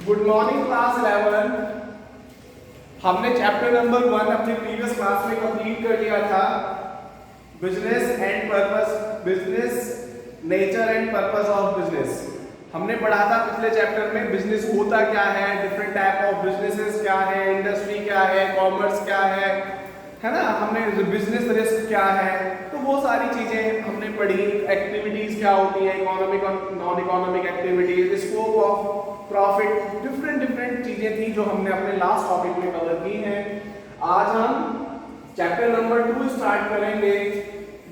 Good morning class 11। हमने chapter number 1 अपनी previous class में कंप्लीट कर लिया था। Business and purpose, business nature and purpose of business. हमने पढ़ा था पिछले चैप्टर में बिजनेस होता क्या है, डिफरेंट टाइप ऑफ बिजनेसेस क्या है, इंडस्ट्री क्या है, कॉमर्स क्या है ना। हमने बिजनेस रिस्क क्या है, तो वो सारी चीजें हमने पढ़ी। एक्टिविटीज क्या होती है, इकोनॉमिक और non economic activities, scope of profit, different चीजें थी जो हमने अपने लास्ट टॉपिक में कवर की हैं। आज हम चैप्टर नंबर 2 स्टार्ट करेंगे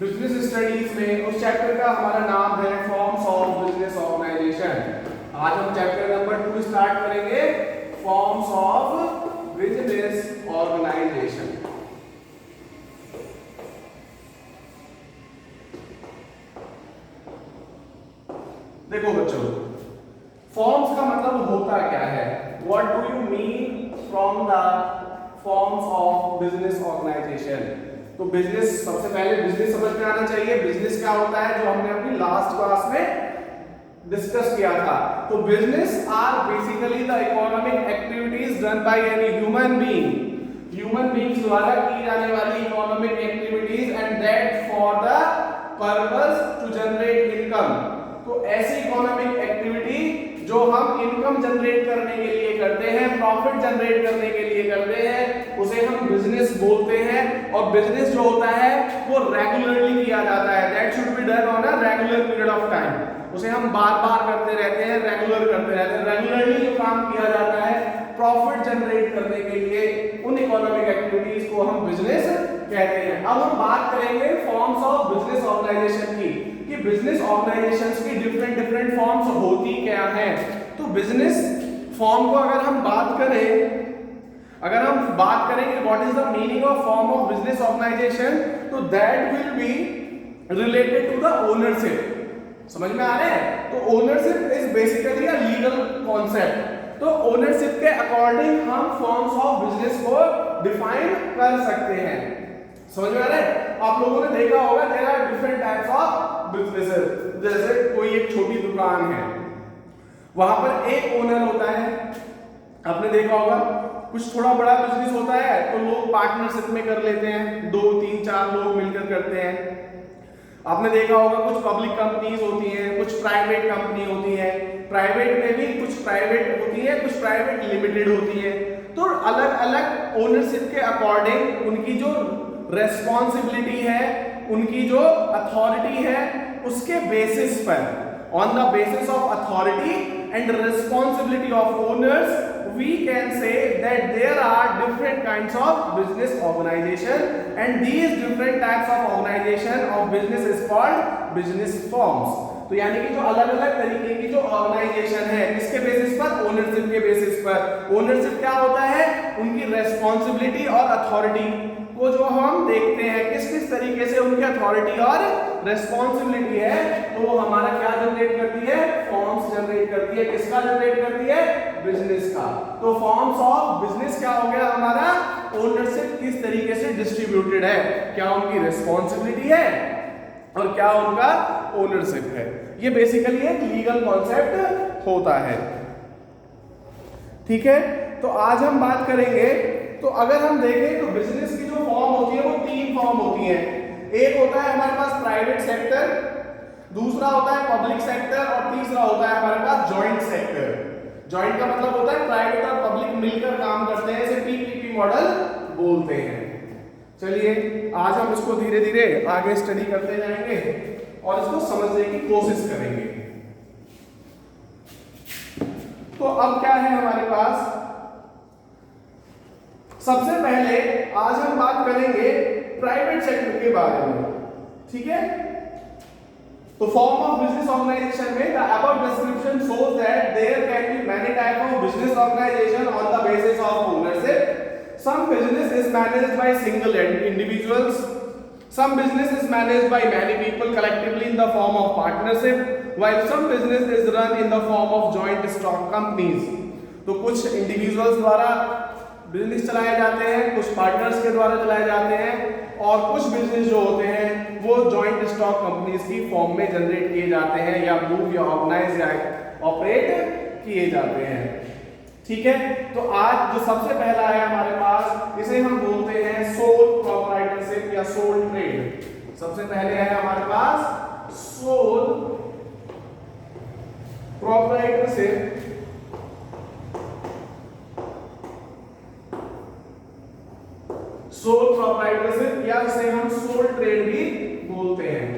बिजनेस स्टडीज में। उस चैप्टर का हमारा नाम है फॉर्म्स ऑफ बिजनेस ऑर्गेनाइजेशन। आज हम चैप्टर नंबर 2 स्टार्ट करेंगे फॉर्म्स ऑफ बिजनेस ऑर्गेनाइजेशन। देखो बच्चों, फॉर्म्स का मतलब होता क्या है, what do you mean from the forms of business organisation. तो बिजनेस, सबसे पहले बिजनेस समझ में आना चाहिए। बिजनेस क्या होता है, जो हमने अपनी लास्ट क्लास में डिस्कस किया था। तो business are basically the economic activities done by any human beings द्वारा की जाने वाली economic activities and that for the purpose to generate income. तो ऐसी इकोनॉमिक एक्टिविटी जो हम इनकम जनरेट करने के लिए करते हैं, प्रॉफिट जनरेट करने के लिए करते हैं, उसे हम बिजनेस बोलते हैं। और बिजनेस जो होता है वो रेगुलरली किया जाता है, that should be done on a regular period of time. उसे हम बार बार करते रहते हैं, रेगुलर करते रहते हैं। रेगुलरली जो काम किया जाता है प्रॉफिट जनरेट करने के लिए, उन इकोनॉमिक एक्टिविटीज को हम बिजनेस कहते हैं। अब हम बात करेंगे फॉर्म्स ऑफ बिजनेस ऑर्गेनाइजेशन की, कि बिजनेस ऑर्गेनाइजेशंस की डिफरेंट फॉर्म्स होती क्या हैं। तो बिजनेस फॉर्म को अगर हम बात करें कि what is the meaning of form of business organisation, तो that will be related to the ownership. समझ में आ रहा है? तो ownership is basically a legal concept. तो ओनरशिप के अकॉर्डिंग हम फॉर्म्स ऑफ बिजनेस को डिफाइन कर सकते हैं। समझ में आ रहा है? आप लोगों ने देखा होगा there are different types of businesses. जैसे कोई एक छोटी दुकान है, वहां पर एक ओनर होता है। आपने देखा होगा कुछ थोड़ा बड़ा बिजनेस होता है तो लोग पार्टनरशिप में कर लेते हैं, 2 3 4 लोग मिलकर करते हैं। आपने देखा होगा कुछ पब्लिक कंपनीज होती हैं, कुछ प्राइवेट कंपनी होती है। प्राइवेट में भी कुछ प्राइवेट होती है, कुछ प्राइवेट लिमिटेड होती है। तो अलग अलग ओनरशिप के अकॉर्डिंग उनकी जो रेस्पॉन्सिबिलिटी है, उनकी जो अथॉरिटी है, उसके बेसिस पर, on the basis of authority and responsibility of owners, we can say that there are different kinds of business organization, and these different types of organization of business is called business firms. तो यानी कि जो अलग अलग तरीके की जो organisation है, किसके बेसिस पर? ओनरशिप के बेसिस पर। ओनरशिप क्या होता है? उनकी रेस्पॉन्सिबिलिटी और अथॉरिटी को जो हम देखते हैं किस किस तरीके से उनकी अथॉरिटी और रेस्पॉन्सिबिलिटी है, तो वो हमारा क्या जनरेट करती है? फॉर्म्स जनरेट करती है। किसका जनरेट करती है? बिजनेस का। तो फॉर्म्स ऑफ बिजनेस क्या हो गया हमारा? ओनरशिप किस तरीके से डिस्ट्रीब्यूटेड है, क्या उनकी रेस्पॉन्सिबिलिटी है और क्या उनका ओनरशिप है। ये बेसिकली एक लीगल कॉन्सेप्ट होता है। ठीक है, तो आज हम बात करेंगे। तो अगर हम देखें तो बिजनेस की जो फॉर्म होती है वो 3 फॉर्म होती है। एक होता है हमारे पास प्राइवेट सेक्टर, दूसरा होता है पब्लिक सेक्टर, और तीसरा होता है हमारे पास जॉइंट सेक्टर। जॉइंट का मतलब होता है प्राइवेट और पब्लिक मिलकर काम करते हैं, इसे पीपीपी मॉडल बोलते हैं। चलिए आज हम इसको धीरे धीरे आगे स्टडी करते जाएंगे और इसको समझने की कोशिश करेंगे। तो अब क्या है हमारे पास, सबसे पहले आज हम बात करेंगे प्राइवेट सेक्टर के बारे में। ठीक है, तो फॉर्म ऑफ बिजनेस ऑर्गेनाइजेशन में the above description shows that there can be many type of business organisation on the basis of ownership. Some business is managed by single individuals. Some business is managed by many people collectively in the form of partnership, while some business is run in the form of joint stock companies. तो कुछ individuals द्वारा business चलाए जाते हैं, कुछ partners के द्वारा चलाए जाते हैं, और कुछ बिजनेस जो होते हैं वो जॉइंट स्टॉक कंपनीज की फॉर्म में जनरेट किए जाते हैं, या मूव या ऑर्गेनाइज या ऑपरेट किए जाते हैं। ठीक है, तो आज जो सबसे पहला है हमारे पास, इसे हम बोलते हैं सोल प्रोप्राइटरशिप या सोल ट्रेड। सबसे पहले है हमारे पास सोल प्रोप्राइटरशिप सोल प्रोप्राइटरशिप या इसे हम सोल ट्रेड भी बोलते हैं।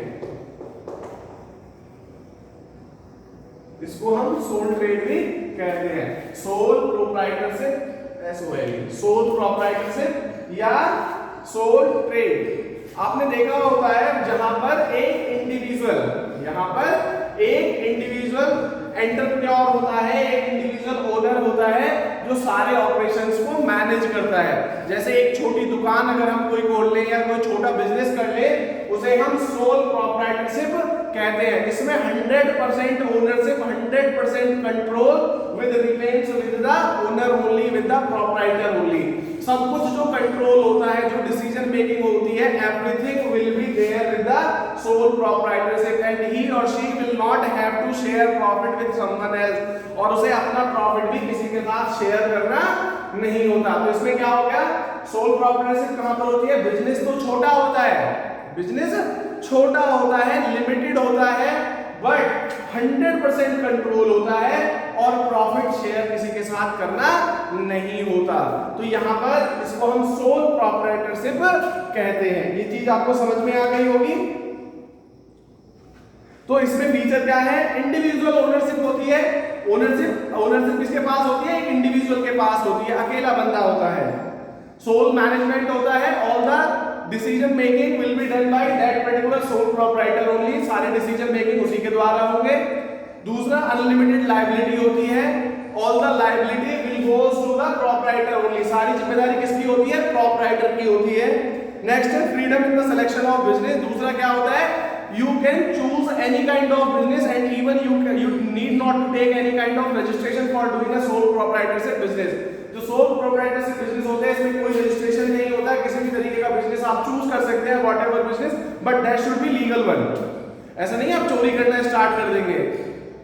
इसको हम सोल ट्रेड भी कहते हैं। सोल प्रोप्राइटरशिप, सोल प्रोप्राइटरशिप या सोल ट्रेड। आपने देखा होता है जहां पर एक इंडिविजुअल, यहां पर एक इंडिविजुअल एंटरप्रेन्योर होता है, एक इंडिविजुअल ओनर होता है जो सारे ऑपरेशंस को मैनेज करता है। जैसे एक छोटी दुकान अगर हम कोई खोल लें या कोई छोटा बिजनेस कर ले, उसे हम सोल प्रोप्राइटरशिप कहते हैं। इसमें 100% ownership, 100% control with remains with the owner only, with the proprietor only. सब कुछ जो कंट्रोल होता है, जो डिसीजन मेकिंग होती है, everything will be there with the sole proprietorship and he और she will not have to share profit with someone else, और उसे अपना प्रॉफिट भी किसी के साथ शेयर करना नहीं होता। तो इसमें क्या हो गया, सोल प्रोप्राइटरशिप कहां पर होती है? बिजनेस तो छोटा होता है, बिजनेस छोटा होता है, लिमिटेड होता है, बट 100% कंट्रोल होता है और प्रॉफिट शेयर किसी के साथ करना नहीं होता। तो यहां पर इसको हम सोल प्रोप्राइटरशिप कहते हैं। ये चीज आपको समझ में आ गई होगी। तो इसमें फीचर क्या है? इंडिविजुअल ओनरशिप होती है। ओनरशिप किसके पास होती है? एक इंडिविजुअल के पास होती है, अकेला बंदा होता है। सोल मैनेजमेंट होता है, all the decision making will be done by that particular sole proprietor only, सारे डिसीजन मेकिंग उसी के द्वारा होंगे। दूसरा, अनलिमिटेड लायबिलिटी होती है, all the liability will goes to the proprietor only, सारी जिम्मेदारी किसकी होती है? प्रोप्राइटर की होती है। नेक्स्ट है freedom in the selection of business. दूसरा क्या होता है? You can choose any kind of business and even you need not to take any kind of registration for doing a sole proprietorship business. जो sole proprietorship business होते हैं इसमें कोई registration नहीं होता, किसी भी तरीके का business आप choose कर सकते हैं, whatever business, but that should be legal one. ऐसा नहीं है आप चोरी करना स्टार्ट कर देंगे।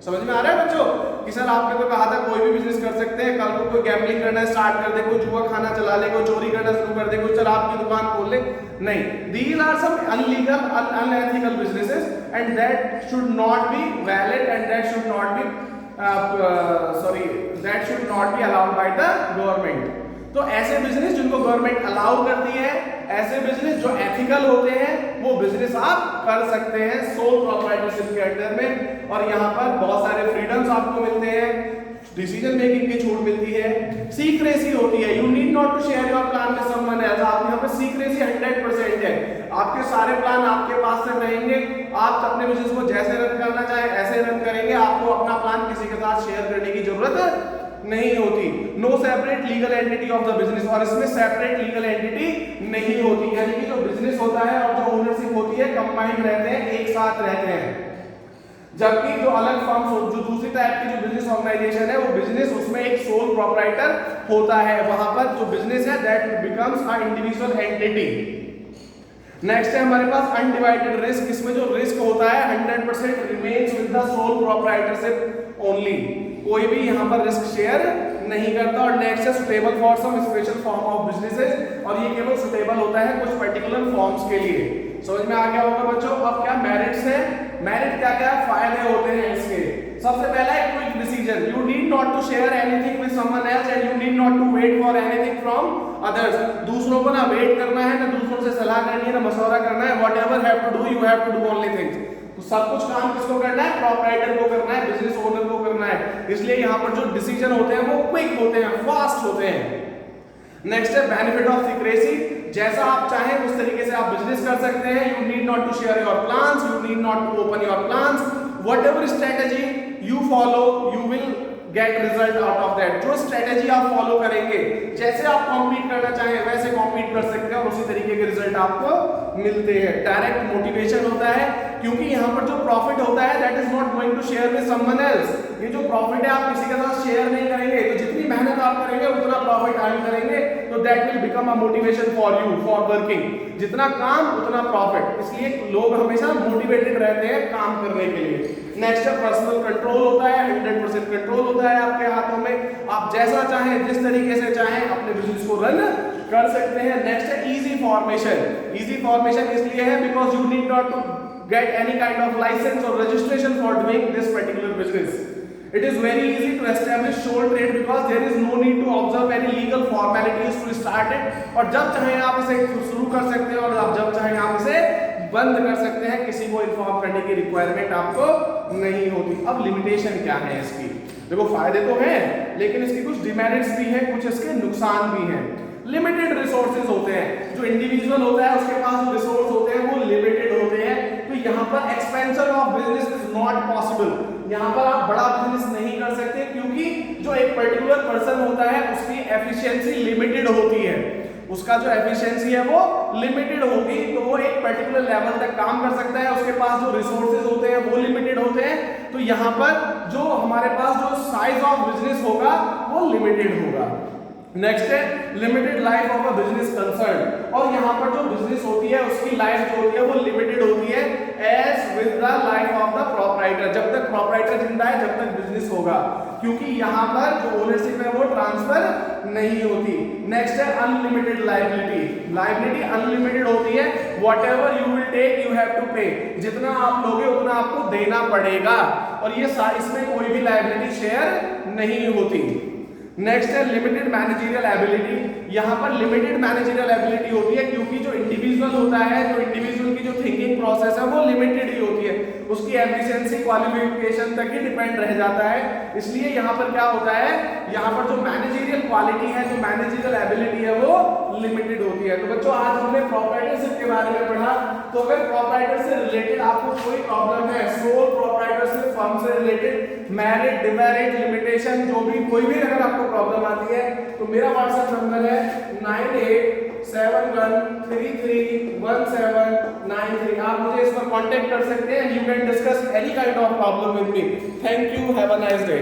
समझ में आ रहा है बच्चों कि सर आपने तो कहा था कोई भी बिजनेस कर सकते हैं, कल को कोई गैम्बलिंग करना स्टार्ट कर दे, कोई जुआ खाना चला ले, कोई चोरी करना शुरू कर दे, कोई शराब की दुकान खोल ले, नहीं। These are some illegal, unethical businesses and that should not be valid and that should not be that should not be allowed by the government. तो ऐसे बिजनेस जिनको गवर्नमेंट अलाउ करती है, ऐसे बिजनेस जो एथिकल होते हैं, वो बिजनेस आप कर सकते हैं सोल प्रोप्राइटरशिप के अंडर में। और यहाँ पर बहुत सारे फ्रीडम्स आपको मिलते हैं, डिसीजन मेकिंग की छूट मिलती है, सीक्रेसी होती है, you need not to share your plan with someone else. आप यहाँ पे सीक्रेसी 100% है, आपके सारे प्लान आपके पास से रहेंगे, आप अपने बिजनेस को जैसे रन करना चाहे ऐसे रन करेंगे, आपको अपना प्लान किसी के साथ शेयर करने की जरूरत नहीं होती। No separate legal entity of the business, और इसमें सेपरेट लीगल एंटिटी नहीं होती, यानी कि जो बिजनेस होता है और जो ओनरशिप होती है कंबाइंड रहते हैं, एक साथ रहते हैं। जबकि जो अलग फर्म्स, जो दूसरी टाइप की जो बिजनेस ऑर्गेनाइजेशन है, वो बिजनेस उसमें एक सोल प्रोप्राइटर होता है, वहां पर जो बिजनेस है that becomes a individual entity. Next है हमारे पास अनडिवाइडेड रिस्क। इसमें जो रिस्क होता है 100% remains with the sole proprietorship only, कोई भी यहाँ पर रिस्क शेयर नहीं करता। और नेक्स्ट है suitable for some special form of businesses, और ये केवल सुटेबल होता है कुछ पर्टिकुलर फॉर्म्स के लिए। समझ में आ गया होगा बच्चों। अब क्या मेरिट्स है? मेरिट क्या क्या फायदे होते हैं इसके? सबसे पहला है quick decision, you need not to share anything with someone else and you need not to wait for anything from others. दूसरों को ना वेट करना है, ना दूसरों से सलाह करनी है, ना मशवरा करना है, whatever have to do you have to do only things. तो सब कुछ काम किसको करना है? प्रोप्राइटर को करना है, बिजनेस ओनर को करना है। इसलिए यहाँ पर जो डिसीजन होते हैं वो क्विक होते हैं, फास्ट होते हैं। नेक्स्ट है बेनिफिट ऑफ सीक्रेसी, जैसा आप चाहें उस तरीके से आप बिजनेस कर सकते हैं। You need not to share your plans, you need not to open your plans, whatever strategy you follow you will get result out of that. जो स्ट्रेटजी आप फॉलो करेंगे, जैसे आप कॉम्पीट करना चाहें वैसे कॉम्पीट कर सकते हैं और उसी तरीके के रिजल्ट आपको मिलते हैं। डायरेक्ट मोटिवेशन होता है, क्योंकि यहाँ पर जो प्रॉफिट होता है that is not going to share with someone else. ये जो प्रॉफिट है आप किसी के साथ शेयर नहीं करेंगे, तो जितनी मेहनत आप करेंगे उतना प्रॉफिट अर्न करेंगे, तो that will become a motivation for you for working. जितना काम उतना प्रॉफिट, इसलिए लोग हमेशा मोटिवेटेड रहते हैं काम करने के लिए। नेक्स्ट है पर्सनल कंट्रोल होता है, 100% कंट्रोल होता है आपके हाथों में। आप जैसा चाहें, जिस तरीके से चाहें अपने बिजनेस को रन कर सकते हैं। नेक्स्ट है इजी फॉर्मेशन। इजी फॉर्मेशन इसलिए है because you need not to get any kind of license or registration for doing this particular business. It is very easy to establish sole trade because there is no need to observe any legal formalities to start it. और जब चाहें आप इसे शुरू कर सकते हैं और आप जब चाहें आप इसे बंद कर सकते हैं, किसी को इन्फॉर्म करने की रिक्वायरमेंट आपको नहीं होती। अब लिमिटेशन क्या है इसकी? देखो फायदे तो हैं लेकिन इसकी कुछ डिमेरिट्स भी हैं, कुछ इसके नुकसान भी हैं। लिमिटेड रिसोर्सेज होते हैं, जो इंडिविजुअल होता है उसके पास जो रिसोर्स होते हैं वो लिमिटेड होते हैं, तो यहाँ पर expansion of business is not possible. यहाँ पर आप बड़ा बिजनेस नहीं कर सकते क्योंकि जो एक पर्टिकुलर पर्सन होता है उसकी एफिशिएंसी लिमिटेड होती है, उसका जो एफिशिएंसी है वो लिमिटेड होगी, तो वो एक पर्टिकुलर लेवल तक काम कर सकता है, उसके पास जो रिसोर्सेज होते हैं वो लिमिटेड होते हैं, तो यहाँ पर जो हमारे पास जो साइज ऑफ बिजनेस होगा वो लिमिटेड होगा। नेक्स्ट है limited life of a business concern, और यहाँ पर जो बिजनेस होती है उसकी लाइफ जो होती है वो लिमिटेड होती है as with the life of the proprietor. जब तक प्रोप्राइटर जिंदा है जब तक बिजनेस होगा, क्योंकि यहाँ पर जो ओनरशिप है वो ट्रांसफर नहीं होती। नेक्स्ट है अनलिमिटेड लायबिलिटी। लायबिलिटी अनलिमिटेड होती है, whatever you will take you have to pay, जितना आप लोगे उतना आपको देना पड़ेगा, और ये इसमें कोई भी लायबिलिटी शेयर नहीं होती। नेक्स्ट है लिमिटेड मैनेजरियल एबिलिटी। यहाँ पर लिमिटेड मैनेजरियल एबिलिटी होती है क्योंकि जो इंडिविजुअल होता है, जो इंडिविजुअल की जो थिंकिंग प्रोसेस है वो लिमिटेड ही होती है, उसकी एफिशिएंसी क्वालिफिकेशन तक ही डिपेंड रह जाता है। इसलिए यहाँ पर क्या होता है, यहाँ पर जो मैनेजरियल क्वालिटी है, जो मैनेजरियल एबिलिटी है वो लिमिटेड होती है। तो बच्चों आज हमने प्रोप्राइटरशिप के बारे में पढ़ा, तो अगर प्रोप्राइटर से रिलेटेड आपको कोई प्रॉब्लम है, सोल प्रोप्राइटरशिप फर्म से रिलेटेड, मैरिट डिमेरिट लिमिटेशन जो भी कोई भी अगर आपको प्रॉब्लम आती है तो मेरा व्हाट्सएप नंबर है 9871331793। आप मुझे इस पर कांटेक्ट कर सकते हैं, you can discuss any kind of problem with me. Thank you, have a nice day.